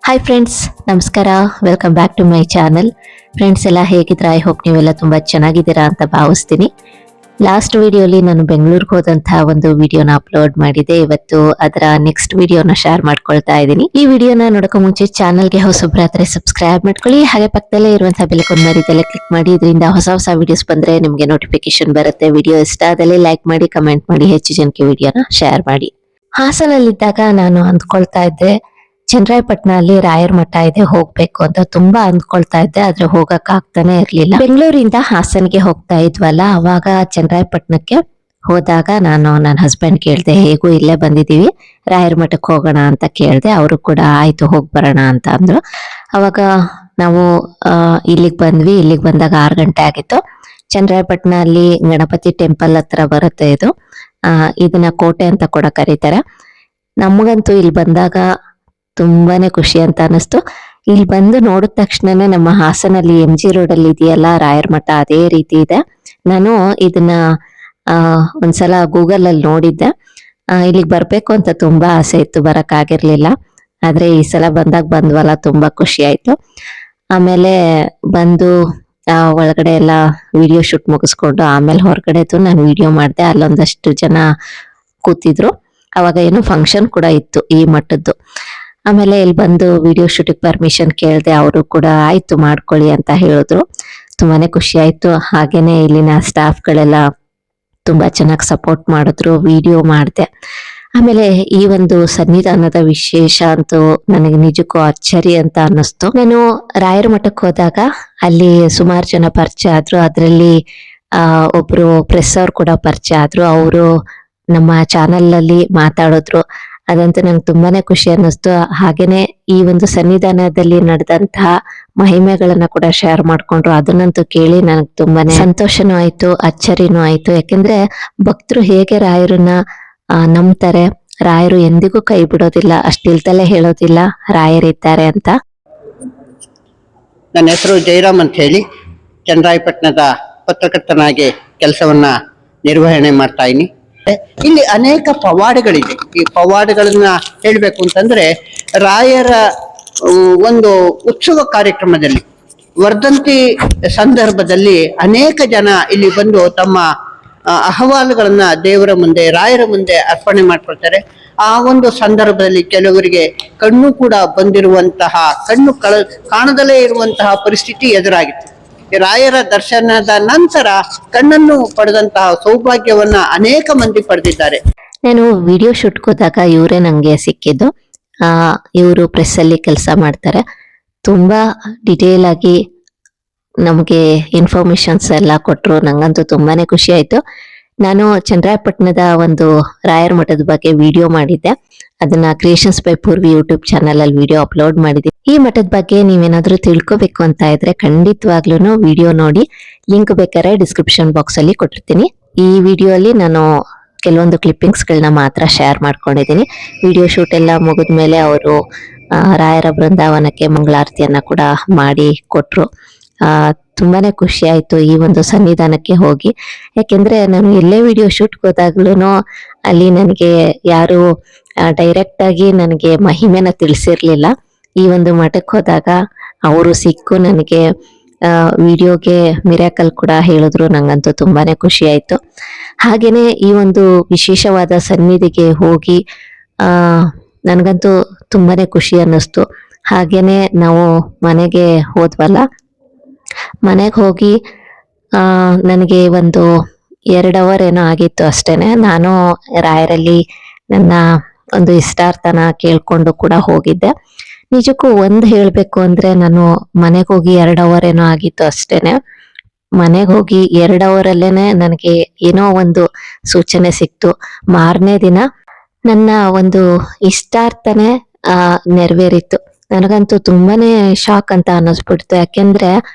Hi friends, ನಮಸ್ಕಾರ. Welcome back to my channel. Friends ಎಲ್ಲ ಹೇಗಿದ್ದೀರಾ? ಐ ಹೋಪ್ ನೀವೆಲ್ಲ ತುಂಬಾ ಚೆನ್ನಾಗಿದ್ದೀರಾ ಅಂತ ಭಾವಿಸ್ತೀನಿ. ಲಾಸ್ಟ್ ವಿಡಿಯೋಲಿ ನಾನು ಬೆಂಗಳೂರಿಗೆ ಹೋದಂತಹ ಒಂದು ವಿಡಿಯೋನ ಅಪ್ಲೋಡ್ ಮಾಡಿದೆ. ಇವತ್ತು ಅದರ ನೆಕ್ಸ್ಟ್ ವಿಡಿಯೋನ ಶೇರ್ ಮಾಡ್ಕೊಳ್ತಾ ಇದ್ದೀನಿ. ಈ ವಿಡಿಯೋನ ನೋಡೋಕೆ ಮುಂಚೆ ಚಾನಲ್ಗೆ ಹೊಸಬ್ರಾದ್ರೆ ಸಬ್ಸ್ಕ್ರೈಬ್ ಮಾಡ್ಕೊಳ್ಳಿ. ಹಾಗೆ ಪಕ್ಕದಲ್ಲೇ ಇರುವಂತಹ ಬೆಲ್ ಮರಿದಲ್ಲೇ ಕ್ಲಿಕ್ ಮಾಡಿ. ಇದರಿಂದ ಹೊಸ ಹೊಸ ವಿಡಿಯೋಸ್ ಬಂದ್ರೆ ನಿಮಗೆ ನೋಟಿಫಿಕೇಶನ್ ಬರುತ್ತೆ. ವಿಡಿಯೋ ಇಷ್ಟ ಆದಲ್ಲಿ ಲೈಕ್ ಮಾಡಿ, ಕಮೆಂಟ್ ಮಾಡಿ, ಹೆಚ್ಚು ಜನಕ್ಕೆ ವಿಡಿಯೋನ ಶೇರ್ ಮಾಡಿ. ಹಾಸನಲ್ಲಿದ್ದಾಗ ನಾನು ಅಂದ್ಕೊಳ್ತಾ ಇದ್ದೆ, ಚನ್ನರಾಯಪಟ್ಟಣ ಅಲ್ಲಿ ರಾಯರ ಮಠ ಇದೆ, ಹೋಗ್ಬೇಕು ಅಂತ ತುಂಬಾ ಅಂದ್ಕೊಳ್ತಾ ಇದ್ದೆ. ಆದ್ರೆ ಹೋಗಕ್ ಆಗ್ತಾನೆ ಇರ್ಲಿಲ್ಲ. ಬೆಂಗಳೂರಿಂದ ಹಾಸನ್ಗೆ ಹೋಗ್ತಾ ಇದ್ವಲ್ಲ, ಅವಾಗ ಚನ್ನರಾಯಪಟ್ಟಣಕ್ಕೆ ಹೋದಾಗ ನಾನು ನನ್ನ ಹಸ್ಬೆಂಡ್ ಕೇಳ್ದೆ, ಹೇಗೂ ಇಲ್ಲೇ ಬಂದಿದೀವಿ, ರಾಯರ ಮಠಕ್ಕೆ ಹೋಗೋಣ ಅಂತ ಕೇಳ್ದೆ. ಅವರು ಕೂಡ ಆಯ್ತು ಹೋಗ್ ಬರೋಣ ಅಂತ ಅಂದ್ರು. ಅವಾಗ ನಾವು ಇಲ್ಲಿಗೆ ಬಂದ್ವಿ. ಇಲ್ಲಿಗೆ ಬಂದಾಗ 6 ಗಂಟೆ ಆಗಿತ್ತು. ಚನ್ನರಾಯಪಟ್ಟಣ ಅಲ್ಲಿ ಗಣಪತಿ ಟೆಂಪಲ್ ಹತ್ರ ಬರುತ್ತೆ ಇದು. ಇದನ್ನ ಕೋಟೆ ಅಂತ ಕೂಡ ಕರೀತಾರೆ. ನಮಗಂತೂ ಇಲ್ಲಿ ಬಂದಾಗ ತುಂಬಾನೇ ಖುಷಿ ಅಂತ ಅನಿಸ್ತು. ಇಲ್ಲಿ ಬಂದು ನೋಡಿದ ತಕ್ಷಣನೇ ನಮ್ಮ ಹಾಸನಲ್ಲಿ MG ರೋಡ್ ಅಲ್ಲಿ ಇದೆಯಲ್ಲ ರಾಯರ ಮಠ, ಅದೇ ರೀತಿ ಇದೆ. ನಾನು ಇದನ್ನ ಒಂದ್ಸಲ ಗೂಗಲ್ ಅಲ್ಲಿ ನೋಡಿದ್ದೆ. ಇಲ್ಲಿಗೆ ಬರ್ಬೇಕು ಅಂತ ತುಂಬಾ ಆಸೆ ಇತ್ತು, ಬರಕ್ ಆಗಿರ್ಲಿಲ್ಲ. ಆದ್ರೆ ಈ ಸಲ ಬಂದಾಗ ಬಂದ್ವಲ್ಲ, ತುಂಬಾ ಖುಷಿ ಆಯ್ತು. ಆಮೇಲೆ ಬಂದು ಒಳಗಡೆ ಎಲ್ಲ ವಿಡಿಯೋ ಶೂಟ್ ಮುಗಿಸ್ಕೊಂಡು ಆಮೇಲೆ ಹೊರಗಡೆದು ನಾನು ವಿಡಿಯೋ ಮಾಡಿದೆ. ಅಲ್ಲೊಂದಷ್ಟು ಜನ ಕೂತಿದ್ರು. ಅವಾಗ ಏನೋ ಫಂಕ್ಷನ್ ಕೂಡ ಇತ್ತು ಈ ಮಠದ್ದು. ಆಮೇಲೆ ಇಲ್ಲಿ ಬಂದು ವಿಡಿಯೋ ಶೂಟಿಂಗ್ ಪರ್ಮಿಷನ್ ಕೇಳಿದೆ. ಅವರು ಕೂಡ ಆಯ್ತು ಮಾಡ್ಕೊಳ್ಳಿ ಅಂತ ಹೇಳಿದ್ರು. ತುಂಬಾನೇ ಖುಷಿ ಆಯ್ತು. ಹಾಗೇನೆ ಇಲ್ಲಿನ ಸ್ಟಾಫ್ ಗಳೆಲ್ಲ ತುಂಬಾ ಚೆನ್ನಾಗಿ ಸಪೋರ್ಟ್ ಮಾಡಿದ್ರು. ವಿಡಿಯೋ ಮಾಡಿದೆ. ಆಮೇಲೆ ಈ ಒಂದು ಸನ್ನಿಧಾನದ ವಿಶೇಷ ಅಂತೂ ನನಗೆ ನಿಜಕ್ಕೂ ಅಚ್ಚರಿ ಅಂತ ಅನ್ನಿಸ್ತು. ನಾನು ರಾಯರ ಮಠಕ್ಕೆ ಹೋದಾಗ ಅಲ್ಲಿ ಸುಮಾರು ಜನ ಪರಿಚಯ ಆದ್ರು. ಅದರಲ್ಲಿ ಒಬ್ರು ಪ್ರೆಸ್ ಅವ್ರು ಕೂಡ ಪರಿಚಯ ಆದ್ರು. ಅವರು ನಮ್ಮ ಚಾನಲ್ ಅಲ್ಲಿ ಮಾತಾಡಿದ್ರು. ಅದಂತೂ ನಂಗೆ ತುಂಬಾನೇ ಖುಷಿ ಅನ್ನಿಸ್ತು. ಹಾಗೇನೆ ಈ ಒಂದು ಸನ್ನಿಧಾನದಲ್ಲಿ ನಡೆದಂತಹ ಮಹಿಮೆಗಳನ್ನ ಕೂಡ ಶೇರ್ ಮಾಡ್ಕೊಂಡ್ರು. ಅದನ್ನಂತೂ ಕೇಳಿ ನನಗೆ ತುಂಬಾನೇ ಸಂತೋಷನೂ ಆಯ್ತು, ಅಚ್ಚರಿನೂ ಆಯ್ತು. ಯಾಕೆಂದ್ರೆ ಭಕ್ತರು ಹೇಗೆ ರಾಯರನ್ನ ನಂಬ್ತಾರೆ, ರಾಯರು ಎಂದಿಗೂ ಕೈ ಬಿಡೋದಿಲ್ಲ, ಅಷ್ಟಿಲ್ತಲೇ ಹೇಳೋದಿಲ್ಲ ರಾಯರಿದ್ದಾರೆ ಅಂತ. ನನ್ನ ಹೆಸರು ಜಯರಾಮ್ ಅಂತ ಹೇಳಿ ಚನ್ನರಾಯಪಟ್ಟಣದ ಪತ್ರಕರ್ತನಾಗಿ ಕೆಲಸವನ್ನ ನಿರ್ವಹಣೆ ಮಾಡ್ತಾ ಇದ್ದೀನಿ. ಇಲ್ಲಿ ಅನೇಕ ಪವಾಡಗಳಿದೆ. ಈ ಪವಾಡಗಳನ್ನ ಹೇಳ್ಬೇಕು ಅಂತಂದ್ರೆ, ರಾಯರ ಒಂದು ಉತ್ಸವ ಕಾರ್ಯಕ್ರಮದಲ್ಲಿ ವರ್ಧಂತಿ ಸಂದರ್ಭದಲ್ಲಿ ಅನೇಕ ಜನ ಇಲ್ಲಿ ಬಂದು ತಮ್ಮ ಅಹವಾಲುಗಳನ್ನ ದೇವರ ಮುಂದೆ, ರಾಯರ ಮುಂದೆ ಅರ್ಪಣೆ ಮಾಡ್ಕೊಳ್ತಾರೆ. ಆ ಒಂದು ಸಂದರ್ಭದಲ್ಲಿ ಕೆಲವರಿಗೆ ಕಣ್ಣು ಕೂಡ ಬಂದಿರುವಂತಹ, ಕಣ್ಣು ಕಾಣದಲೇ ಇರುವಂತಹ ಪರಿಸ್ಥಿತಿ ಎದುರಾಗಿತ್ತು. ರಾಯರ ದರ್ಶನದ ನಂತರ ಕಣ್ಣನ್ನು ಪಡೆದಂತಹ ಸೌಭಾಗ್ಯವನ್ನ ಅನೇಕ ಮಂದಿ ಪಡೆದಿದ್ದಾರೆ. ನಾನು ವಿಡಿಯೋ ಶೂಟ್ ಹೋದಾಗ ಇವರೇ ನಂಗೆ ಸಿಕ್ಕಿದ್ದು. ಇವರು ಪ್ರೆಸ್ ಅಲ್ಲಿ ಕೆಲಸ ಮಾಡ್ತಾರೆ. ತುಂಬಾ ಡಿಟೇಲ್ ಆಗಿ ನಮಗೆ ಇನ್ಫಾರ್ಮೇಶನ್ಸ್ ಎಲ್ಲ ಕೊಟ್ರು. ನಂಗಂತೂ ತುಂಬಾನೇ ಖುಷಿ ಆಯ್ತು. ನಾನು ಚನ್ನರಾಯಪಟ್ಟಣದ ಒಂದು ರಾಯರ ಮಠದ ಬಗ್ಗೆ ವಿಡಿಯೋ ಮಾಡಿದ್ದೆ. ಅದನ್ನ creations by Purvi YouTube channel ಅಲ್ಲಿ ವಿಡಿಯೋ ಅಪ್ಲೋಡ್ ಮಾಡಿದ್ದೆ. ಈ ಮಠದ ಬಗ್ಗೆ ನೀವೇನಾದ್ರೂ ತಿಳ್ಕೊಬೇಕು ಅಂತ ಇದ್ರೆ ಖಂಡಿತವಾಗ್ಲೂ ವಿಡಿಯೋ ನೋಡಿ. ಲಿಂಕ್ ಬೇಕಾದ್ರೆ ಡಿಸ್ಕ್ರಿಪ್ಷನ್ ಬಾಕ್ಸ್ ಅಲ್ಲಿ ಕೊಟ್ಟಿರ್ತೀನಿ. ಈ ವಿಡಿಯೋ ಅಲ್ಲಿ ನಾನು ಕೆಲವೊಂದು ಕ್ಲಿಪ್ಪಿಂಗ್ಸ್ ಗಳನ್ನ ಮಾತ್ರ ಶೇರ್ ಮಾಡ್ಕೊಂಡಿದ್ದೀನಿ. ವಿಡಿಯೋ ಶೂಟ್ ಎಲ್ಲ ಮುಗಿದ್ಮೇಲೆ ಅವರು ರಾಯರ ಬೃಂದಾವನಕ್ಕೆ ಮಂಗಳಾರತಿಯನ್ನ ಕೂಡ ಮಾಡಿ ಕೊಟ್ರು. ತುಂಬಾನೇ ಖುಷಿ ಆಯ್ತು ಈ ಒಂದು ಸನ್ನಿಧಾನಕ್ಕೆ ಹೋಗಿ. ಯಾಕೆಂದ್ರೆ ನಾನು ಎಲ್ಲೇ ವಿಡಿಯೋ ಶೂಟ್ ಹೋದಾಗ್ಲೂ ಅಲ್ಲಿ ನನಗೆ ಯಾರು ಡೈರೆಕ್ಟ್ ಆಗಿ ನನಗೆ ಮಹಿಮೆನ ತಿಳಿಸಿರ್ಲಿಲ್ಲ. ಈ ಒಂದು ಮಠಕ್ಕೆ ಹೋದಾಗ ಅವರು ಸಿಕ್ಕು ನನಗೆ ವಿಡಿಯೋಗೆ ಮಿರಾಕಲ್ ಕೂಡ ಹೇಳಿದ್ರು. ನಂಗಂತೂ ತುಂಬಾನೇ ಖುಷಿ ಆಯ್ತು. ಹಾಗೇನೆ ಈ ಒಂದು ವಿಶೇಷವಾದ ಸನ್ನಿಧಿಗೆ ಹೋಗಿ ನನಗಂತೂ ತುಂಬಾನೇ ಖುಷಿ ಅನ್ನಿಸ್ತು. ಹಾಗೇನೆ ನಾವು ಮನೆಗೆ ಹೋದ್ವಲ್ಲ, ಮನೆಗೆ ಹೋಗಿ ನನಗೆ ಒಂದು 2 ಅವರ್ ಏನೋ ಆಗಿತ್ತು ಅಷ್ಟೇನೆ. ನಾನು ರಾಯರಲ್ಲಿ ನನ್ನ ಒಂದು ಇಷ್ಟಾರ್ಥನ ಕೇಳ್ಕೊಂಡು ಕೂಡ ಹೋಗಿದ್ದೆ. ನಿಜಕ್ಕೂ ಒಂದು ಹೇಳ್ಬೇಕು ಅಂದ್ರೆ, ನಾನು ಮನೆಗೆ ಹೋಗಿ 2 ಅವರ್ ಏನೋ ಆಗಿತ್ತು ಅಷ್ಟೇನೆ. ಮನೆಗೆ ಹೋಗಿ 2 ಅವರಲ್ಲೇನೆ ನನಗೆ ಏನೋ ಒಂದು ಸೂಚನೆ ಸಿಕ್ತು. ಮಾರನೇ ದಿನ ನನ್ನ ಒಂದು ಇಷ್ಟಾರ್ಥನೆ ನೆರವೇರಿತ್ತು. ನನಗಂತೂ ತುಂಬಾನೇ ಶಾಕ್ ಅಂತ ಅನ್ನಿಸ್ಬಿಡ್ತು. ಯಾಕೆಂದ್ರೆ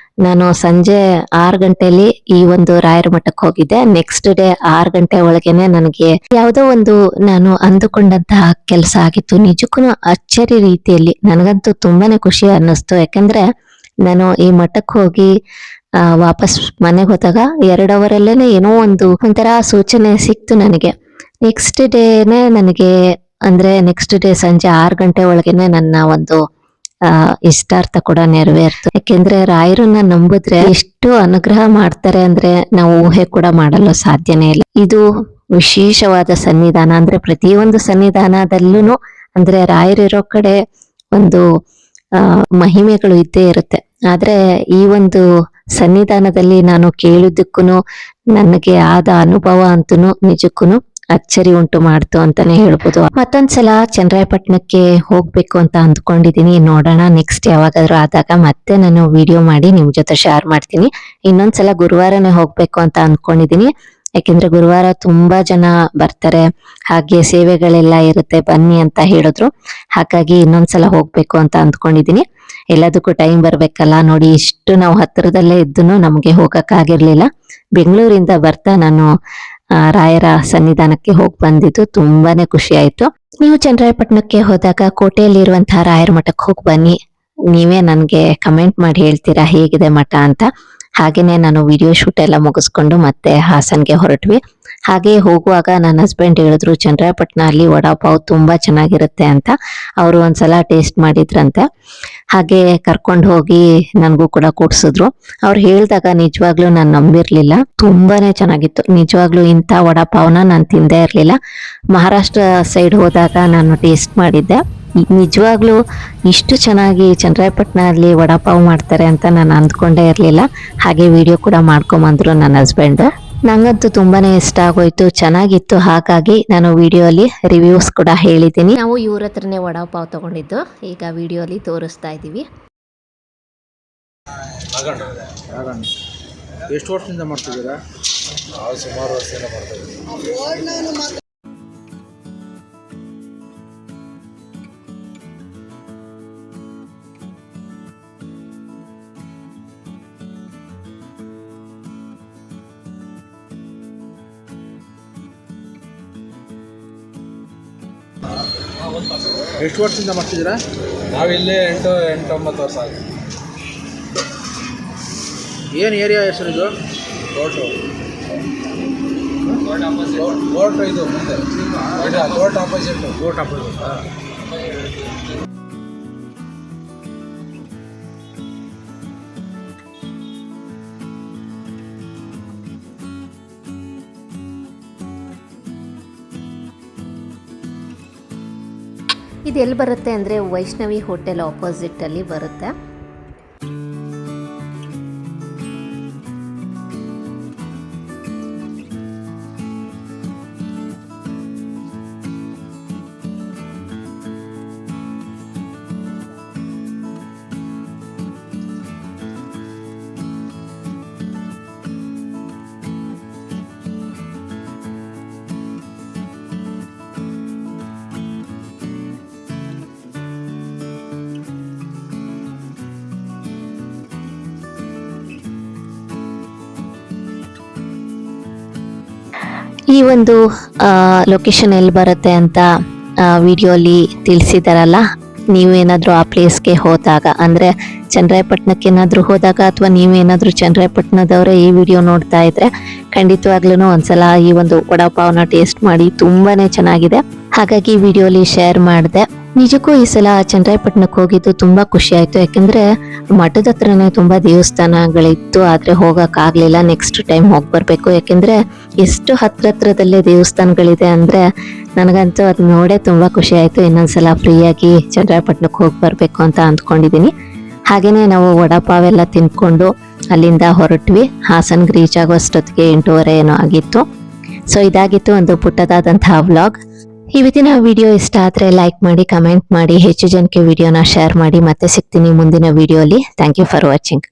ನಾನು ಸಂಜೆ 6 ಗಂಟೆಲಿ ಈ ಒಂದು ರಾಯರ ಮಠಕ್ಕೆ ಹೋಗಿದ್ದೆ. ನೆಕ್ಸ್ಟ್ ಡೇ 6 ಗಂಟೆ ಒಳಗೇನೆ ನನಗೆ ಯಾವುದೋ ಒಂದು ನಾನು ಅಂದುಕೊಂಡಂತಹ ಕೆಲಸ ಆಗಿತ್ತು. ನಿಜಕ್ಕೂ ಅಚ್ಚರಿ ರೀತಿಯಲ್ಲಿ ನನಗಂತೂ ತುಂಬಾನೇ ಖುಷಿ ಅನ್ನಿಸ್ತು. ಯಾಕಂದ್ರೆ ನಾನು ಈ ಮಠಕ್ಕೆ ಹೋಗಿ ವಾಪಸ್ ಮನೆಗೆ ಹೋದಾಗ 2 ಅವರಲ್ಲೇನೆ ಏನೋ ಒಂಥರ ಸೂಚನೆ ಸಿಕ್ತು ನನಗೆ. ನೆಕ್ಸ್ಟ್ ಡೇನೆ ನನಗೆ ಅಂದ್ರೆ ನೆಕ್ಸ್ಟ್ ಡೇ ಸಂಜೆ 6 ಗಂಟೆ ಒಳಗೇನೆ ನನ್ನ ಒಂದು ಇಷ್ಟಾರ್ಥ ಕೂಡ ನೆರವೇರ್ತು. ಯಾಕೆಂದ್ರೆ ರಾಯರನ್ನ ನಂಬಿದ್ರೆ ಎಷ್ಟು ಅನುಗ್ರಹ ಮಾಡ್ತಾರೆ ಅಂದ್ರೆ ನಾವು ಊಹೆ ಕೂಡ ಮಾಡಲು ಸಾಧ್ಯನೇ ಇಲ್ಲ. ಇದು ವಿಶೇಷವಾದ ಸನ್ನಿಧಾನ. ಅಂದ್ರೆ ಪ್ರತಿಯೊಂದು ಸನ್ನಿಧಾನದಲ್ಲೂ ಅಂದ್ರೆ ರಾಯರಿರೋ ಕಡೆ ಒಂದು ಮಹಿಮೆಗಳು ಇದ್ದೇ ಇರುತ್ತೆ. ಆದ್ರೆ ಈ ಒಂದು ಸನ್ನಿಧಾನದಲ್ಲಿ ನಾನು ಕೇಳಿದ್ದಕ್ಕೂ ನನಗೆ ಆದ ಅನುಭವ ಅಂತೂ ನಿಜಕ್ಕೂ ಅಚ್ಚರಿ ಉಂಟು ಮಾಡ್ತು ಅಂತಾನೆ ಹೇಳ್ಬೋದು. ಮತ್ತೊಂದ್ಸಲ ಚನ್ನರಾಯಪಟ್ಟಣಕ್ಕೆ ಹೋಗ್ಬೇಕು ಅಂತ ಅಂದ್ಕೊಂಡಿದೀನಿ. ನೋಡೋಣ ನೆಕ್ಸ್ಟ್ ಯಾವಾಗಾದ್ರೂ ಆದಾಗ ಮತ್ತೆ ನಾನು ವಿಡಿಯೋ ಮಾಡಿ ನಿಮ್ ಜೊತೆ ಶೇರ್ ಮಾಡ್ತೀನಿ. ಇನ್ನೊಂದ್ಸಲ ಗುರುವಾರನೇ ಹೋಗ್ಬೇಕು ಅಂತ ಅಂದ್ಕೊಂಡಿದೀನಿ. ಯಾಕೆಂದ್ರೆ ಗುರುವಾರ ತುಂಬಾ ಜನ ಬರ್ತಾರೆ, ಹಾಗೆ ಸೇವೆಗಳೆಲ್ಲ ಇರುತ್ತೆ, ಬನ್ನಿ ಅಂತ ಹೇಳಿದ್ರು. ಹಾಗಾಗಿ ಇನ್ನೊಂದ್ಸಲ ಹೋಗ್ಬೇಕು ಅಂತ ಅಂದ್ಕೊಂಡಿದೀನಿ. ಎಲ್ಲದಕ್ಕೂ ಟೈಮ್ ಬರ್ಬೇಕಲ್ಲ. ನೋಡಿ, ಇಷ್ಟು ನಾವು ಹತ್ತಿರದಲ್ಲೇ ಇದ್ದನು ನಮ್ಗೆ ಹೋಗಕ್ಕಾಗಿರ್ಲಿಲ್ಲ. ಬೆಂಗಳೂರಿಂದ ಬರ್ತಾ ನಾನು ರಾಯರ ಸನ್ನಿಧಾನಕ್ಕೆ ಹೋಗಿ ಬಂದಿದ್ದು ತುಂಬಾನೇ ಖುಷಿ ಆಯ್ತು. ನೀವು ಚನ್ನರಾಯಪಟ್ಟಣಕ್ಕೆ ಹೋದಾಗ ಕೋಟೆಯಲ್ಲಿರುವಂತಹ ರಾಯರ ಮಠಕ್ಕೆ ಹೋಗಿ ಬನ್ನಿ. ನೀವೇ ನನ್ಗೆ ಕಮೆಂಟ್ ಮಾಡಿ ಹೇಳ್ತೀರಾ ಹೇಗಿದೆ ಮಠ ಅಂತ. ಹಾಗೇನೆ ನಾನು ವಿಡಿಯೋ ಶೂಟ್ ಎಲ್ಲ ಮುಗಿಸ್ಕೊಂಡು ಮತ್ತೆ ಹಾಸನ್ಗೆ ಹೊರಟ್ವಿ. ಹಾಗೆ ಹೋಗುವಾಗ ನನ್ನ ಹಸ್ಬೆಂಡ್ ಹೇಳಿದ್ರು ಚನ್ನರಾಯಪಟ್ಟಣ ಅಲ್ಲಿ ವಡಾಪಾವ್ ತುಂಬಾ ಚೆನ್ನಾಗಿರುತ್ತೆ ಅಂತ. ಅವರು ಒಂದ್ಸಲ ಟೇಸ್ಟ್ ಮಾಡಿದ್ರಂತೆ. ಹಾಗೆ ಕರ್ಕೊಂಡು ಹೋಗಿ ನನ್ಗೂ ಕೂಡ ಕೂಡ್ಸಿದ್ರು. ಅವ್ರು ಹೇಳ್ದಾಗ ನಿಜವಾಗ್ಲೂ ನಾನು ನಂಬಿರ್ಲಿಲ್ಲ. ತುಂಬಾನೇ ಚೆನ್ನಾಗಿತ್ತು ನಿಜವಾಗ್ಲೂ. ಇಂಥ ವಡಾಪಾವ್ನ ನಾನು ತಿಂದೇ ಇರ್ಲಿಲ್ಲ. ಮಹಾರಾಷ್ಟ್ರ ಸೈಡ್ ಹೋದಾಗ ನಾನು ಟೇಸ್ಟ್ ಮಾಡಿದ್ದೆ. ನಿಜವಾಗ್ಲೂ ಇಷ್ಟು ಚೆನ್ನಾಗಿ ಚನ್ನರಾಯಪಟ್ಟಣ ಅಲ್ಲಿ ವಡಾಪಾವ್ ಮಾಡ್ತಾರೆ ಅಂತ ನಾನು ಅಂದ್ಕೊಂಡೇ ಇರ್ಲಿಲ್ಲ. ಹಾಗೆ ವಿಡಿಯೋ ಕೂಡ ಮಾಡ್ಕೊಂಬಂದ್ರು ನನ್ನ ಹಸ್ಬೆಂಡ್. ನಂಗಂತೂ ತುಂಬಾನೇ ಇಷ್ಟ ಆಗೋಯ್ತು, ಚೆನ್ನಾಗಿತ್ತು. ಹಾಗಾಗಿ ನಾನು ವಿಡಿಯೋ ಅಲ್ಲಿ ರಿವ್ಯೂಸ್ ಕೂಡ ಹೇಳಿದ್ದೀನಿ. ನಾವು ಇವ್ರ ಹತ್ರನೇ ವಡಾಪಾವ್ ತಗೊಂಡಿದ್ದು, ಈಗ ವಿಡಿಯೋ ಅಲ್ಲಿ ತೋರಿಸ್ತಾ ಇದೀವಿ. ಎಷ್ಟು ವರ್ಷದಿಂದ ಮಾಡ್ತಿದ್ದೀರಾ? ನಾವು ಸುಮಾರು ವರ್ಷದಿಂದ ಮಾಡ್ತಿದ್ದೀವಿ. ಎಷ್ಟು ವರ್ಷದಿಂದ ಮಾಡ್ತಿದ್ದೀರಾ? ನಾವಿಲ್ಲಿ 8-9 ವರ್ಷ ಆಗಿದೆ. ಏನು ಏರಿಯಾ ಹೆಸರು ಇದು? ಕೋರ್ಟು ಇದು ಮುಂದೆ ಕೋರ್ಟ್ ಆಪೋಸಿಟ್. Court opposite. ಇದು ಎಲ್ಲಿ ಬರುತ್ತೆ ಅಂದರೆ ವೈಷ್ಣವಿ ಹೋಟೆಲ್ ಆಪೋಸಿಟ್ ಅಲ್ಲಿ ಬರುತ್ತೆ. ಈ ಒಂದು ಲೊಕೇಶನ್ ಎಲ್ಲಿ ಬರುತ್ತೆ ಅಂತ ವಿಡಿಯೋಲಿ ತಿಳಿಸಿದಾರಲ್ಲ. ನೀವೇನಾದರೂ ಆ ಪ್ಲೇಸ್ಗೆ ಹೋದಾಗ ಅಂದರೆ ಚನ್ನರಾಯಪಟ್ಟಣಕ್ಕೆ ಏನಾದರೂ ಹೋದಾಗ ಅಥವಾ ನೀವೇನಾದರೂ ಚನ್ನರಾಯಪಟ್ಟಣದವರೇ ಈ ವಿಡಿಯೋ ನೋಡ್ತಾ ಇದ್ರೆ ಖಂಡಿತವಾಗ್ಲೂ ಒಂದ್ಸಲ ಈ ಒಂದು ವಡಾಪಾವ್ನ ಟೇಸ್ಟ್ ಮಾಡಿ. ತುಂಬಾನೇ ಚೆನ್ನಾಗಿದೆ. ಹಾಗಾಗಿ ವಿಡಿಯೋಲಿ ಶೇರ್ ಮಾಡಿದೆ. ನಿಜಕ್ಕೂ ಈ ಸಲ ಚನ್ನರಾಯಪಟ್ಟಣಕ್ಕೆ ಹೋಗಿದ್ದು ತುಂಬಾ ಖುಷಿ ಆಯ್ತು. ಯಾಕಂದ್ರೆ ಮಠದ ಹತ್ರನೇ ತುಂಬಾ ದೇವಸ್ಥಾನಗಳಿತ್ತು, ಆದ್ರೆ ಹೋಗಕ್ ಆಗ್ಲಿಲ್ಲ. ನೆಕ್ಸ್ಟ್ ಟೈಮ್ ಹೋಗಿ ಬರ್ಬೇಕು. ಯಾಕೆಂದ್ರೆ ಎಷ್ಟು ಹತ್ರದಲ್ಲೇ ದೇವಸ್ಥಾನಗಳಿದೆ ಅಂದ್ರೆ ನನಗಂತೂ ಅದ್ ನೋಡೇ ತುಂಬಾ ಖುಷಿ ಆಯ್ತು. ಇನ್ನೊಂದ್ಸಲ ಫ್ರೀಯಾಗಿ ಚನ್ನರಾಯಪಟ್ಟಣಕ್ಕೆ ಹೋಗಿ ಬರ್ಬೇಕು ಅಂತ ಅಂದ್ಕೊಂಡಿದೀನಿ. ಹಾಗೇನೆ ನಾವು ವಡಾಪಾವ್ ಎಲ್ಲ ತಿನ್ಕೊಂಡು ಅಲ್ಲಿಂದ ಹೊರಟ್ವಿ. ಹಾಸನ್ಗೆ ರೀಚ್ ಆಗೋಷ್ಟೊತ್ತಿಗೆ 8:30 ಏನೋ ಆಗಿತ್ತು. ಸೊ ಇದಾಗಿತ್ತು ಒಂದು ಪುಟ್ಟದಾದಂತಹ ವ್ಲಾಗ್. ಇವತ್ತಿನ ವಿಡಿಯೋ ಇಷ್ಟ ಆದ್ರೆ ಲೈಕ್ ಮಾಡಿ, ಕಮೆಂಟ್ ಮಾಡಿ, ಹೆಚ್ಚು ಜನಕ್ಕೆ ವಿಡಿಯೋನ ಶೇರ್ ಮಾಡಿ. ಮತ್ತೆ ಸಿಗ್ತೀನಿ ಮುಂದಿನ ವಿಡಿಯೋಲಿ. Thank you for watching.